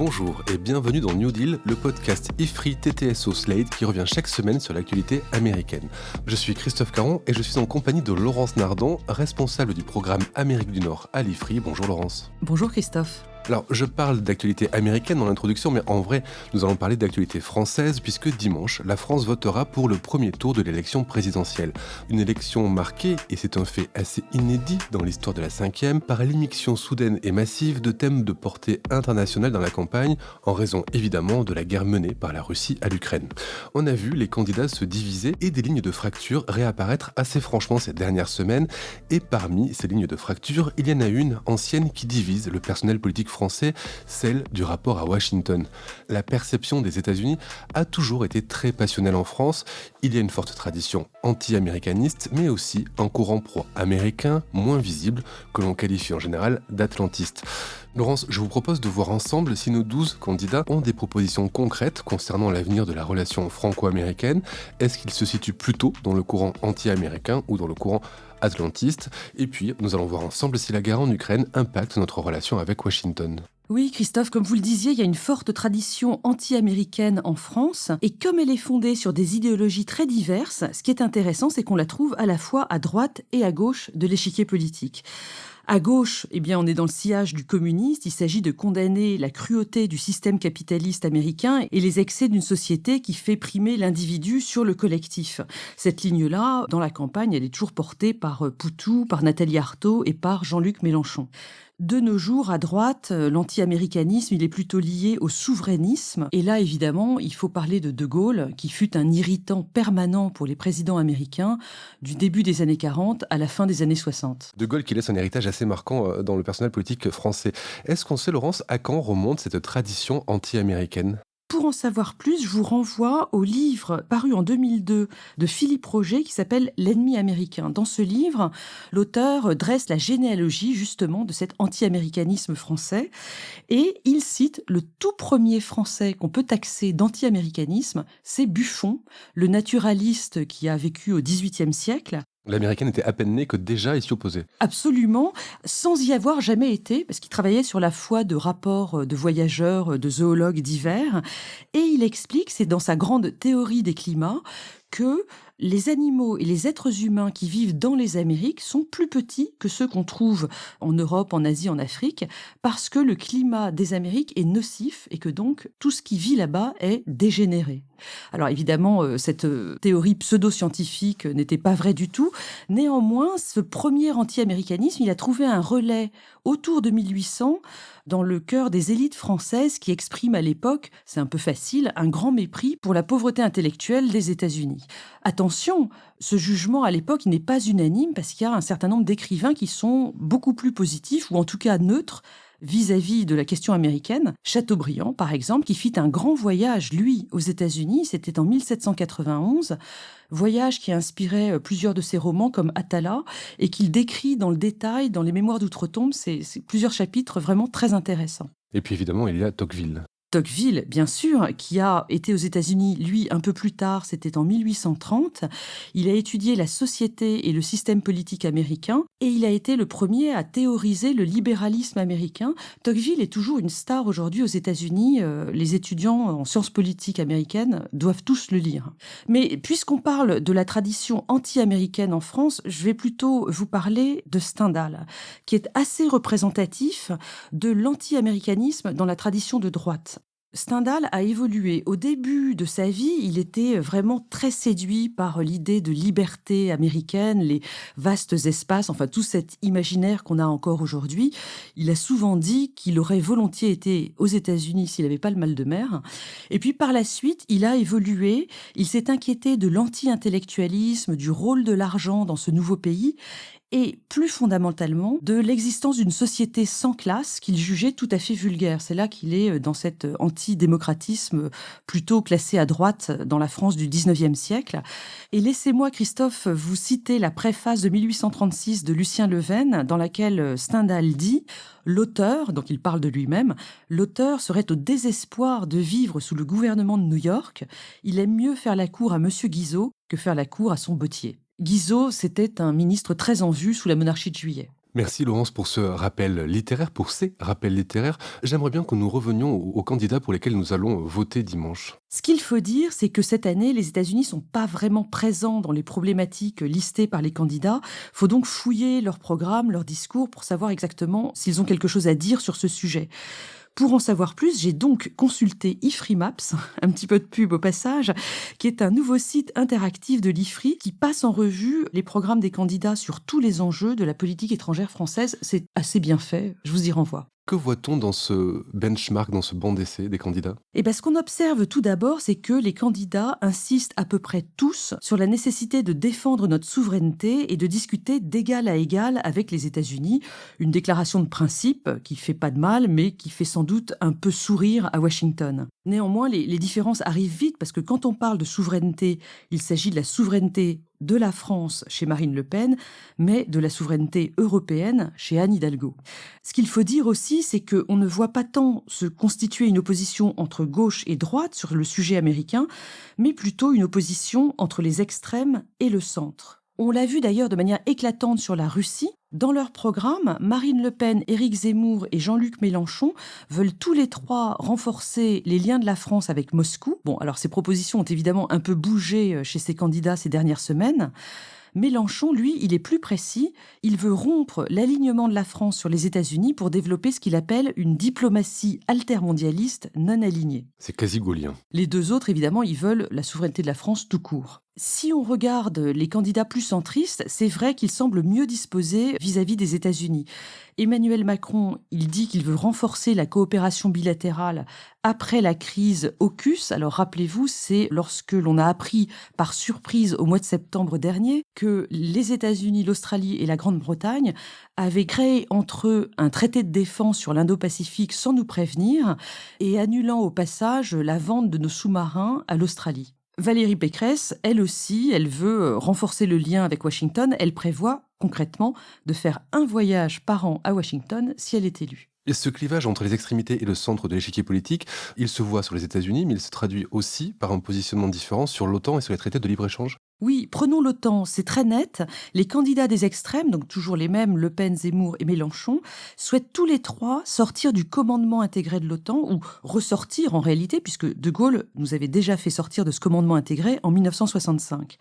Bonjour et bienvenue dans New Deal, le podcast IFRI TTSO Slate qui revient chaque semaine sur l'actualité américaine. Je suis Christophe Caron et je suis en compagnie de Laurence Nardon, responsable du programme Amérique du Nord à l'IFRI. Bonjour Laurence. Bonjour Christophe. Alors, je parle d'actualité américaine dans l'introduction, mais en vrai, nous allons parler d'actualité française, puisque dimanche, la France votera pour le premier tour de l'élection présidentielle. Une élection marquée, et c'est un fait assez inédit dans l'histoire de la 5e, par l'immixtion soudaine et massive de thèmes de portée internationale dans la campagne, en raison évidemment de la guerre menée par la Russie à l'Ukraine. On a vu les candidats se diviser et des lignes de fracture réapparaître assez franchement ces dernières semaines, et parmi ces lignes de fracture, il y en a une ancienne qui divise le personnel politique français, celle du rapport à Washington. La perception des États-Unis a toujours été très passionnelle en France. Il y a une forte tradition anti-américaniste, mais aussi un courant pro-américain moins visible, que l'on qualifie en général d'atlantiste. Laurence, je vous propose de voir ensemble si nos 12 candidats ont des propositions concrètes concernant l'avenir de la relation franco-américaine. Est-ce qu'ils se situent plutôt dans le courant anti-américain ou dans le courant atlantiste? Et puis, nous allons voir ensemble si la guerre en Ukraine impacte notre relation avec Washington. Oui, Christophe, comme vous le disiez, il y a une forte tradition anti-américaine en France. Et comme elle est fondée sur des idéologies très diverses, ce qui est intéressant, c'est qu'on la trouve à la fois à droite et à gauche de l'échiquier politique. À gauche, on est dans le sillage du communiste. Il s'agit de condamner la cruauté du système capitaliste américain et les excès d'une société qui fait primer l'individu sur le collectif. Cette ligne-là, dans la campagne, elle est toujours portée par Poutou, par Nathalie Arthaud et par Jean-Luc Mélenchon. De nos jours, à droite, l'anti-américanisme, il est plutôt lié au souverainisme. Et là, évidemment, il faut parler de De Gaulle, qui fut un irritant permanent pour les présidents américains du début des années 40 à la fin des années 60. De Gaulle qui laisse un héritage assez marquant dans le personnel politique français. Est-ce qu'on sait, Laurence, à quand remonte cette tradition anti-américaine ? Pour en savoir plus, je vous renvoie au livre paru en 2002 de Philippe Roger qui s'appelle « L'ennemi américain ». Dans ce livre, l'auteur dresse la généalogie justement de cet anti-américanisme français et il cite le tout premier français qu'on peut taxer d'anti-américanisme, c'est Buffon, le naturaliste qui a vécu au XVIIIe siècle. L'américaine était à peine née que déjà il s'y opposait. Absolument, sans y avoir jamais été, parce qu'il travaillait sur la foi de rapports de voyageurs, de zoologues divers. Et il explique, c'est dans sa grande théorie des climats, que les animaux et les êtres humains qui vivent dans les Amériques sont plus petits que ceux qu'on trouve en Europe, en Asie, en Afrique, parce que le climat des Amériques est nocif et que donc tout ce qui vit là-bas est dégénéré. Alors évidemment, cette théorie pseudo-scientifique n'était pas vraie du tout. Néanmoins, ce premier anti-américanisme, il a trouvé un relais autour de 1800 dans le cœur des élites françaises qui expriment à l'époque, c'est un peu facile, un grand mépris pour la pauvreté intellectuelle des États-Unis. Attention, ce jugement à l'époque n'est pas unanime parce qu'il y a un certain nombre d'écrivains qui sont beaucoup plus positifs ou en tout cas neutres vis-à-vis de la question américaine. Chateaubriand, par exemple, qui fit un grand voyage, lui, aux États-Unis, c'était en 1791, voyage qui a inspiré plusieurs de ses romans comme Atala et qu'il décrit dans le détail dans les Mémoires d'Outre-Tombe. C'est plusieurs chapitres vraiment très intéressants. Et puis évidemment, il y a Tocqueville. Tocqueville, bien sûr, qui a été aux États-Unis, lui, un peu plus tard, c'était en 1830. Il a étudié la société et le système politique américain et il a été le premier à théoriser le libéralisme américain. Tocqueville est toujours une star aujourd'hui aux États-Unis. Les étudiants en sciences politiques américaines doivent tous le lire. Mais puisqu'on parle de la tradition anti-américaine en France, je vais plutôt vous parler de Stendhal, qui est assez représentatif de l'anti-américanisme dans la tradition de droite. Stendhal a évolué. Au début de sa vie, il était vraiment très séduit par l'idée de liberté américaine, les vastes espaces, enfin tout cet imaginaire qu'on a encore aujourd'hui. Il a souvent dit qu'il aurait volontiers été aux États-Unis s'il n'avait pas le mal de mer. Et puis par la suite, il a évolué. Il s'est inquiété de l'anti-intellectualisme, du rôle de l'argent dans ce nouveau pays et plus fondamentalement de l'existence d'une société sans classe qu'il jugeait tout à fait vulgaire. C'est là qu'il est dans cet antidémocratisme plutôt classé à droite dans la France du 19e siècle. Et laissez-moi, Christophe, vous citer la préface de 1836 de Lucien Levene dans laquelle Stendhal dit « L'auteur, donc il parle de lui-même, l'auteur serait au désespoir de vivre sous le gouvernement de New York. Il aime mieux faire la cour à Monsieur Guizot que faire la cour à son bottier. » Guizot, c'était un ministre très en vue sous la monarchie de Juillet. Merci Laurence pour ce rappel littéraire, pour ces rappels littéraires. J'aimerais bien que nous revenions aux candidats pour lesquels nous allons voter dimanche. Ce qu'il faut dire, c'est que cette année, les États-Unis sont pas vraiment présents dans les problématiques listées par les candidats. Faut donc fouiller leur programme, leur discours pour savoir exactement s'ils ont quelque chose à dire sur ce sujet. Pour en savoir plus, j'ai donc consulté IFRI Maps, un petit peu de pub au passage, qui est un nouveau site interactif de l'IFRI qui passe en revue les programmes des candidats sur tous les enjeux de la politique étrangère française. C'est assez bien fait, je vous y renvoie. Que voit-on dans ce benchmark, dans ce banc d'essai des candidats? Eh ben, ce qu'on observe tout d'abord, c'est que les candidats insistent à peu près tous sur la nécessité de défendre notre souveraineté et de discuter d'égal à égal avec les États-Unis. Une déclaration de principe qui fait pas de mal, mais qui fait sans doute un peu sourire à Washington. Néanmoins, les différences arrivent vite parce que quand on parle de souveraineté, il s'agit de la souveraineté de la France chez Marine Le Pen, mais de la souveraineté européenne chez Anne Hidalgo. Ce qu'il faut dire aussi, c'est qu'on ne voit pas tant se constituer une opposition entre gauche et droite sur le sujet américain, mais plutôt une opposition entre les extrêmes et le centre. On l'a vu d'ailleurs de manière éclatante sur la Russie. Dans leur programme, Marine Le Pen, Éric Zemmour et Jean-Luc Mélenchon veulent tous les trois renforcer les liens de la France avec Moscou. Bon, alors ces propositions ont évidemment un peu bougé chez ces candidats ces dernières semaines. Mélenchon, lui, il est plus précis. Il veut rompre l'alignement de la France sur les États-Unis pour développer ce qu'il appelle une diplomatie altermondialiste non alignée. C'est quasi gaulien. Les deux autres, évidemment, ils veulent la souveraineté de la France tout court. Si on regarde les candidats plus centristes, c'est vrai qu'ils semblent mieux disposés vis-à-vis des États-Unis. Emmanuel Macron, il dit qu'il veut renforcer la coopération bilatérale après la crise AUKUS. Alors rappelez-vous, c'est lorsque l'on a appris par surprise au mois de septembre dernier que les États-Unis, l'Australie et la Grande-Bretagne avaient créé entre eux un traité de défense sur l'Indo-Pacifique sans nous prévenir et annulant au passage la vente de nos sous-marins à l'Australie. Valérie Pécresse, elle aussi, elle veut renforcer le lien avec Washington. Elle prévoit concrètement de faire un voyage par an à Washington si elle est élue. Et ce clivage entre les extrémités et le centre de l'échiquier politique, il se voit sur les États-Unis, mais il se traduit aussi par un positionnement différent sur l'OTAN et sur les traités de libre-échange. Oui, prenons l'OTAN, c'est très net. Les candidats des extrêmes, donc toujours les mêmes, Le Pen, Zemmour et Mélenchon, souhaitent tous les trois sortir du commandement intégré de l'OTAN, ou ressortir en réalité, puisque De Gaulle nous avait déjà fait sortir de ce commandement intégré en 1965.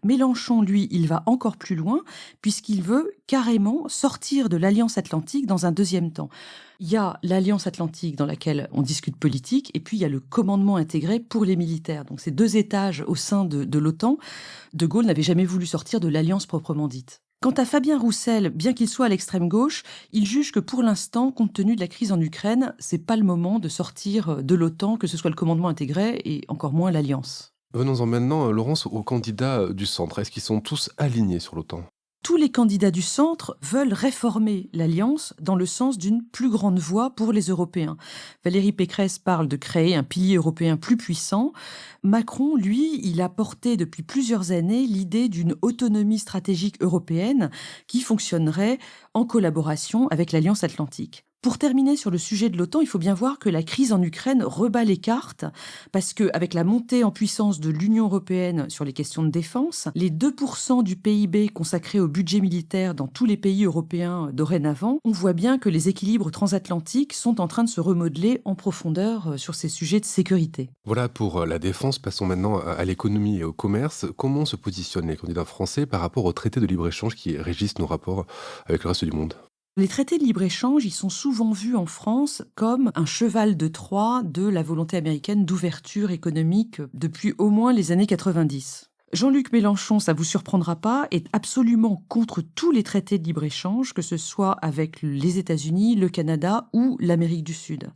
Mélenchon, lui, il va encore plus loin, puisqu'il veut carrément sortir de l'Alliance Atlantique dans un deuxième temps. Il y a l'Alliance Atlantique dans laquelle on discute politique, et puis il y a le commandement intégré pour les militaires. Donc c'est deux étages au sein de l'OTAN. De Gaulle n'avait jamais voulu sortir de l'Alliance proprement dite. Quant à Fabien Roussel, bien qu'il soit à l'extrême gauche, il juge que pour l'instant, compte tenu de la crise en Ukraine, c'est pas le moment de sortir de l'OTAN, que ce soit le commandement intégré et encore moins l'Alliance. Venons-en maintenant, Laurence, aux candidats du centre. Est-ce qu'ils sont tous alignés sur l'OTAN? Tous les candidats du centre veulent réformer l'Alliance dans le sens d'une plus grande voix pour les Européens. Valérie Pécresse parle de créer un pilier européen plus puissant. Macron, lui, il a porté depuis plusieurs années l'idée d'une autonomie stratégique européenne qui fonctionnerait en collaboration avec l'Alliance Atlantique. Pour terminer sur le sujet de l'OTAN, il faut bien voir que la crise en Ukraine rebat les cartes parce qu'avec la montée en puissance de l'Union européenne sur les questions de défense, les 2% du PIB consacrés au budget militaire dans tous les pays européens dorénavant, on voit bien que les équilibres transatlantiques sont en train de se remodeler en profondeur sur ces sujets de sécurité. Voilà pour la défense. Passons maintenant à l'économie et au commerce. Comment se positionnent les candidats français par rapport aux traités de libre-échange qui régissent nos rapports avec le reste du monde? Les traités de libre-échange, ils sont souvent vus en France comme un cheval de Troie de la volonté américaine d'ouverture économique depuis au moins les années 90. Jean-Luc Mélenchon, ça vous surprendra pas, est absolument contre tous les traités de libre-échange, que ce soit avec les États-Unis, le Canada ou l'Amérique du Sud.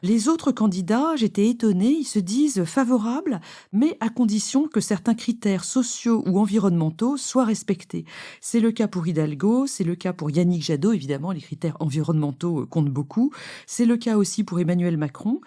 Les autres candidats, j'étais étonnée, ils se disent favorables, mais à condition que certains critères sociaux ou environnementaux soient respectés. C'est le cas pour Hidalgo, c'est le cas pour Yannick Jadot, évidemment, les critères environnementaux comptent beaucoup. C'est le cas aussi pour Emmanuel Macron.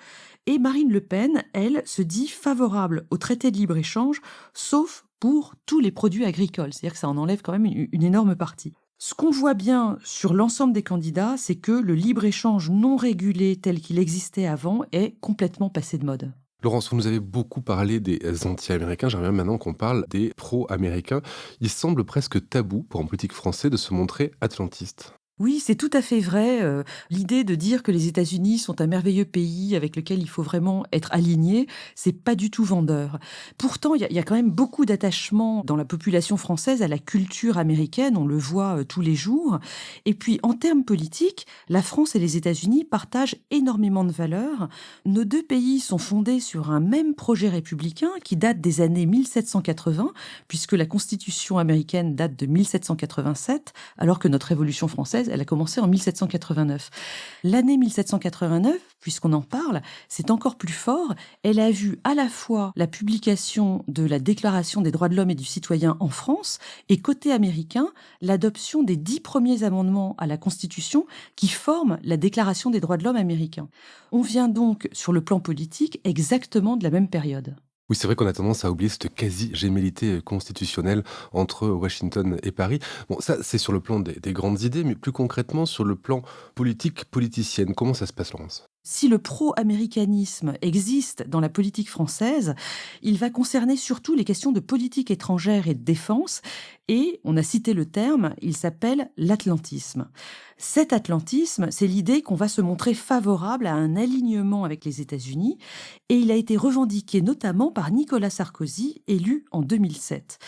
Et Marine Le Pen, elle, se dit favorable au traité de libre-échange, sauf pour tous les produits agricoles. C'est-à-dire que ça en enlève quand même une énorme partie. Ce qu'on voit bien sur l'ensemble des candidats, c'est que le libre-échange non régulé tel qu'il existait avant est complètement passé de mode. Laurence, vous nous avez beaucoup parlé des anti-américains. J'aimerais bien maintenant qu'on parle des pro-américains. Il semble presque tabou pour un politique français de se montrer atlantiste. Oui, c'est tout à fait vrai. L'idée de dire que les États-Unis sont un merveilleux pays avec lequel il faut vraiment être aligné, c'est pas du tout vendeur. Pourtant, il y a quand même beaucoup d'attachement dans la population française à la culture américaine, on le voit tous les jours. Et puis, en termes politiques, la France et les États-Unis partagent énormément de valeurs. Nos deux pays sont fondés sur un même projet républicain qui date des années 1780, puisque la Constitution américaine date de 1787, alors que notre Révolution française, elle a commencé en 1789. L'année 1789, puisqu'on en parle, c'est encore plus fort. Elle a vu à la fois la publication de la Déclaration des droits de l'homme et du citoyen en France et côté américain, l'adoption des 10 premiers amendements à la Constitution qui forment la Déclaration des droits de l'homme américain. On vient donc, sur le plan politique, exactement de la même période. Oui, c'est vrai qu'on a tendance à oublier cette quasi-gémellité constitutionnelle entre Washington et Paris. Bon, ça, c'est sur le plan des grandes idées, mais plus concrètement, sur le plan politique, politicienne, comment ça se passe, Laurence? Si le pro-américanisme existe dans la politique française, il va concerner surtout les questions de politique étrangère et de défense, et on a cité le terme, il s'appelle l'atlantisme. Cet atlantisme, c'est l'idée qu'on va se montrer favorable à un alignement avec les États-Unis, et il a été revendiqué notamment par Nicolas Sarkozy, élu en 2007.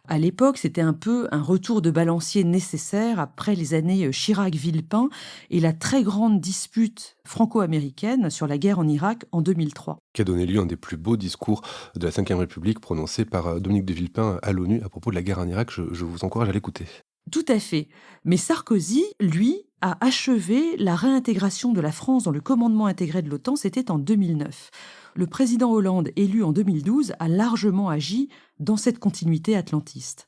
À l'époque, c'était un peu un retour de balancier nécessaire après les années Chirac-Villepin et la très grande dispute franco-américaine sur la guerre en Irak en 2003. Qui a donné lieu à un des plus beaux discours de la Ve République prononcé par Dominique de Villepin à l'ONU à propos de la guerre en Irak. Je vous encourage à l'écouter. Tout à fait. Mais Sarkozy, lui, a achevé la réintégration de la France dans le commandement intégré de l'OTAN, c'était en 2009. Le président Hollande, élu en 2012, a largement agi dans cette continuité atlantiste.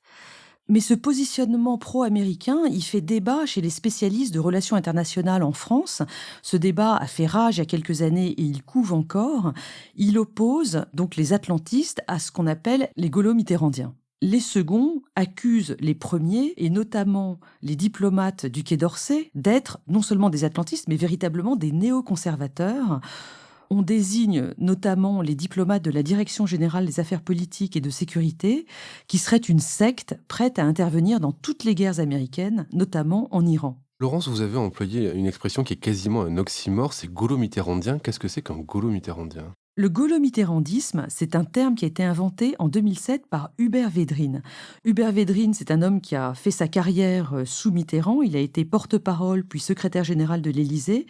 Mais ce positionnement pro-américain, il fait débat chez les spécialistes de relations internationales en France. Ce débat a fait rage il y a quelques années et il couve encore. Il oppose donc les atlantistes à ce qu'on appelle les gaulo-mitterrandiens. Les seconds accusent les premiers, et notamment les diplomates du Quai d'Orsay, d'être non seulement des atlantistes, mais véritablement des néoconservateurs. On désigne notamment les diplomates de la Direction générale des affaires politiques et de sécurité, qui seraient une secte prête à intervenir dans toutes les guerres américaines, notamment en Iran. Laurence, vous avez employé une expression qui est quasiment un oxymore, c'est gaulo-mitterrandien. Qu'est-ce que c'est qu'un gaulo-mitterrandien? Le gaulo-mitterrandisme, c'est un terme qui a été inventé en 2007 par Hubert Védrine. Hubert Védrine, c'est un homme qui a fait sa carrière sous Mitterrand. Il a été porte-parole puis secrétaire général de l'Élysée.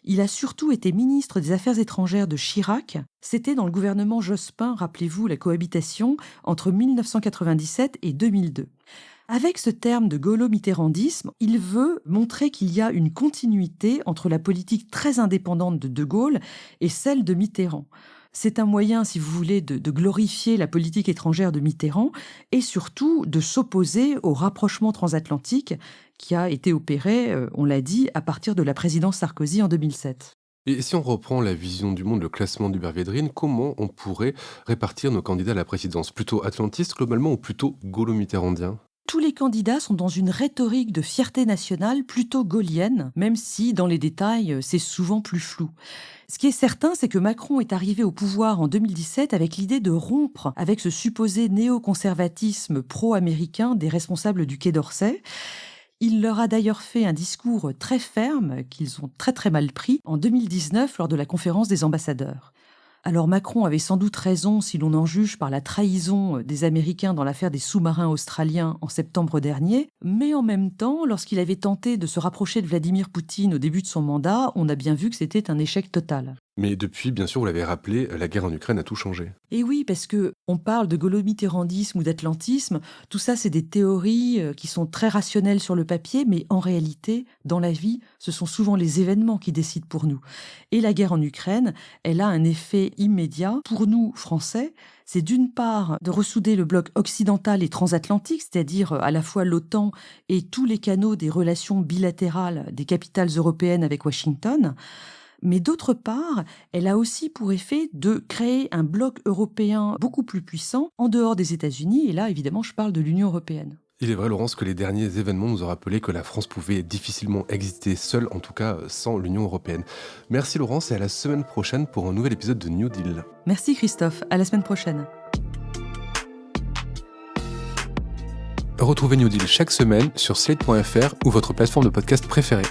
Il a surtout été ministre des Affaires étrangères de Chirac. C'était dans le gouvernement Jospin, rappelez-vous, la cohabitation entre 1997 et 2002. Avec ce terme de gaulo-mitterrandisme, il veut montrer qu'il y a une continuité entre la politique très indépendante de De Gaulle et celle de Mitterrand. C'est un moyen, si vous voulez, de glorifier la politique étrangère de Mitterrand et surtout de s'opposer au rapprochement transatlantique qui a été opéré, on l'a dit, à partir de la présidence Sarkozy en 2007. Et si on reprend la vision du monde, le classement d'Hubert Védrine, comment on pourrait répartir nos candidats à la présidence? Plutôt atlantistes globalement ou plutôt gaulo-mitterrandiens? Tous les candidats sont dans une rhétorique de fierté nationale plutôt gaullienne, même si dans les détails, c'est souvent plus flou. Ce qui est certain, c'est que Macron est arrivé au pouvoir en 2017 avec l'idée de rompre avec ce supposé néoconservatisme pro-américain des responsables du Quai d'Orsay. Il leur a d'ailleurs fait un discours très ferme, qu'ils ont très très mal pris, en 2019 lors de la conférence des ambassadeurs. Alors Macron avait sans doute raison si l'on en juge par la trahison des Américains dans l'affaire des sous-marins australiens en septembre dernier, mais en même temps, lorsqu'il avait tenté de se rapprocher de Vladimir Poutine au début de son mandat, on a bien vu que c'était un échec total. Mais depuis, bien sûr, vous l'avez rappelé, la guerre en Ukraine a tout changé. Et oui, parce que on parle de gaulo-mitterrandisme ou d'atlantisme, tout ça c'est des théories qui sont très rationnelles sur le papier, mais en réalité, dans la vie, ce sont souvent les événements qui décident pour nous. Et la guerre en Ukraine, elle a un effet immédiat. Pour nous, Français, c'est d'une part de ressouder le bloc occidental et transatlantique, c'est-à-dire à la fois l'OTAN et tous les canaux des relations bilatérales des capitales européennes avec Washington. Mais d'autre part, elle a aussi pour effet de créer un bloc européen beaucoup plus puissant en dehors des États-Unis. Et là, évidemment, je parle de l'Union européenne. Il est vrai, Laurence, que les derniers événements nous ont rappelé que la France pouvait difficilement exister seule, en tout cas sans l'Union européenne. Merci Laurence et à la semaine prochaine pour un nouvel épisode de New Deal. Merci Christophe, à la semaine prochaine. Retrouvez New Deal chaque semaine sur slate.fr ou votre plateforme de podcast préférée.